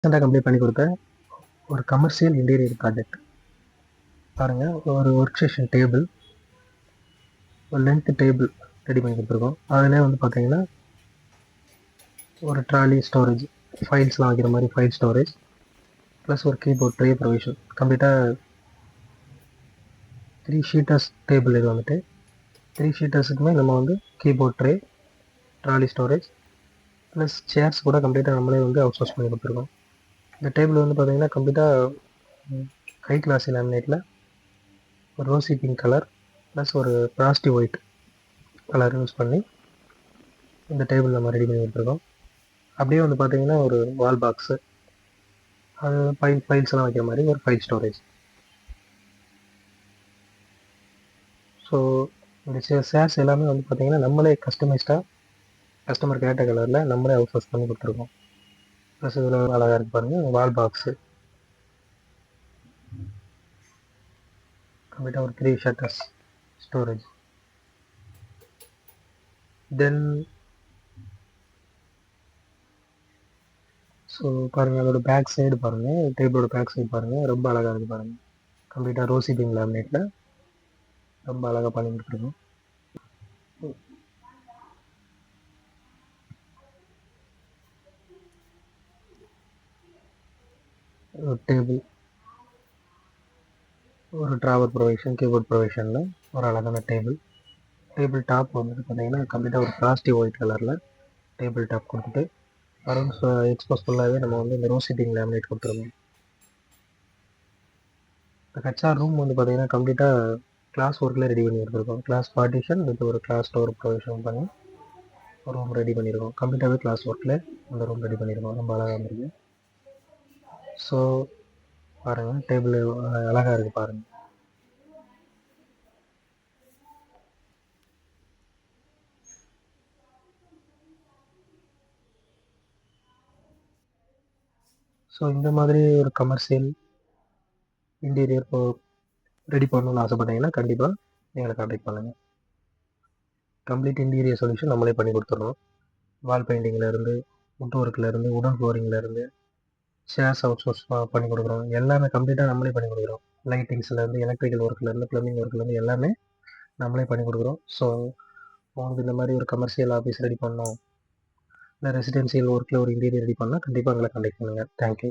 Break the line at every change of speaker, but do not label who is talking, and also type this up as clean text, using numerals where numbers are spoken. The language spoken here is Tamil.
ரீசெண்டாக கம்ப்ளீட் பண்ணி கொடுத்த ஒரு கமர்ஷியல் இன்டீரியர் ப்ராஜெக்ட் பாருங்கள். ஒரு ஒர்க் ஸ்டேஷன் டேபிள், ஒரு லென்த் டேபிள் ரெடி பண்ணி கொடுத்துருக்கோம். அதிலே வந்து பார்த்தீங்கன்னா ஒரு ட்ராலி ஸ்டோரேஜ், ஃபைல்ஸ்லாம் வைக்கிற மாதிரி ஃபைல் ஸ்டோரேஜ், ப்ளஸ் ஒரு கீபோர்ட் ட்ரே ப்ரொவிஷன். கம்ப்ளீட்டாக 3 ஷீட்டர்ஸ் டேபிள். இது வந்துட்டு 3 ஷீட்டர்ஸுக்குமே நம்ம வந்து keyboard tray, trolley storage plus chairs கூட கம்ப்ளீட்டாக நம்மளே வந்து அவுட் சோர்ஸ் பண்ணி கொடுத்துருக்கோம். இந்த டேபிள் வந்து பார்த்தீங்கன்னா கம்ப்ளீட்டாக ஹை கிளாஸி லேமினேட்டில் ஒரு ரோசி பிங்க் கலர் ப்ளஸ் ஒரு பிராஸ்டி ஒயிட் கலர் யூஸ் பண்ணி இந்த டேபிள் நம்ம ரெடி பண்ணி கொடுத்துருக்கோம். அப்படியே வந்து பார்த்தீங்கன்னா ஒரு வால் பாக்ஸு, அது ஃபைல்ஸ்லாம் வைக்கிற மாதிரி ஒரு ஃபைல் ஸ்டோரேஜ். ஸோ இந்த சேர்ஸ் எல்லாமே வந்து பார்த்தீங்கன்னா நம்மளே கஸ்டமைஸ்டாக கஸ்டமர் கேட்ட கலரில் நம்மளே அவுட் சோர்ஸ் பண்ணி கொடுத்துருக்கோம். ப்ளஸ் இதில் அழகாக இருக்கு பாருங்கள் வால் பாக்ஸு. கம்ப்ளீட்டாக ஒரு 3 ஷட்டர்ஸ் ஸ்டோரேஜ். தென் ஸோ பாருங்கள், அதோட பேக் சைடு பாருங்கள், டேபிளோட பேக் சைடு பாருங்கள், ரொம்ப அழகாக இருக்குது பாருங்கள். கம்ப்ளீட்டாக ரோசி பிங்க் லேமினேட்டில் ரொம்ப அழகாக பண்ணி கொடுத்துருக்கோம். ஒரு டேபிள், ஒரு ட்ராவர் ப்ரொவிஷன், கீபோர்ட் ப்ரொவிஷனில் ஒரு அழகான டேபிள். டேபிள் டாப் வந்துட்டு பார்த்தீங்கன்னா கம்ப்ளீட்டாக ஒரு பிளாஸ்டிக் ஒயிட் கலரில் டேபிள் டாப் கொடுத்துட்டு அரௌண்ட் எக்ஸ்போஸ் ஃபுல்லாகவே நம்ம வந்து இந்த ரோசி பிங்க் லேமினேட் கொடுத்துருக்கோம். இந்த ஹெச்ஆர் ரூம் வந்து பார்த்தீங்கன்னா கம்ப்ளீட்டாக கிளாஸ் ஒர்க்கில் ரெடி பண்ணி எடுத்துருக்கோம். கிளாஸ் பார்ட்டிஷன் வித் ஒரு கிளாஸ் டோர் ப்ரொவிஷன் பண்ணி ஒரு ரூம் ரெடி பண்ணியிருக்கோம். கம்ப்ளீட்டாகவே கிளாஸ் ஒர்க்கில் அந்த ரூம் ரெடி பண்ணியிருக்கோம். ரொம்ப அழகாக இருந்திருக்கு. ஸோ பாருங்கள், டேபிள் அழகாக இருக்குது பாருங்கள். ஸோ இந்த மாதிரி ஒரு கமர்ஷியல் இன்டீரியர் ரெடி பண்ணணும்னு ஆசைப்பட்டீங்கன்னா கண்டிப்பாக எங்களை கான்டாக்ட் பண்ணுங்கள். கம்ப்ளீட் இன்டீரியர் சொல்யூஷன் நம்மளே பண்ணி கொடுத்துட்றோம். வால் பெயிண்டிங்லேருந்து, வுட் ஒர்க்லேருந்து, உடன் ஃப்ளோரிங்லேருந்து, சேர்ஸ் அவுட் சோர்ஸ் பண்ணி கொடுக்குறோம். எல்லாமே கம்ப்ளீட்டாக நம்மளே பண்ணி கொடுக்குறோம். லைட்டிங்ஸ்லேருந்து, எலக்ட்ரிக்கல் ஒர்க்லேருந்து, ப்ளம்பிங் ஒர்க்லேருந்து எல்லாமே நம்மளே பண்ணி கொடுக்குறோம். ஸோ உங்களுக்கு இந்த மாதிரி ஒரு கமர்ஷியல் ஆஃபீஸ் ரெடி பண்ணோம், இல்லை ரெசிடென்சியல் ஒர்க்கில் ஒரு இன்டீரியர் ரெடி பண்ணால் கண்டிப்பாக எங்களை கான்டாக்ட் பண்ணுங்கள். தேங்க்யூ.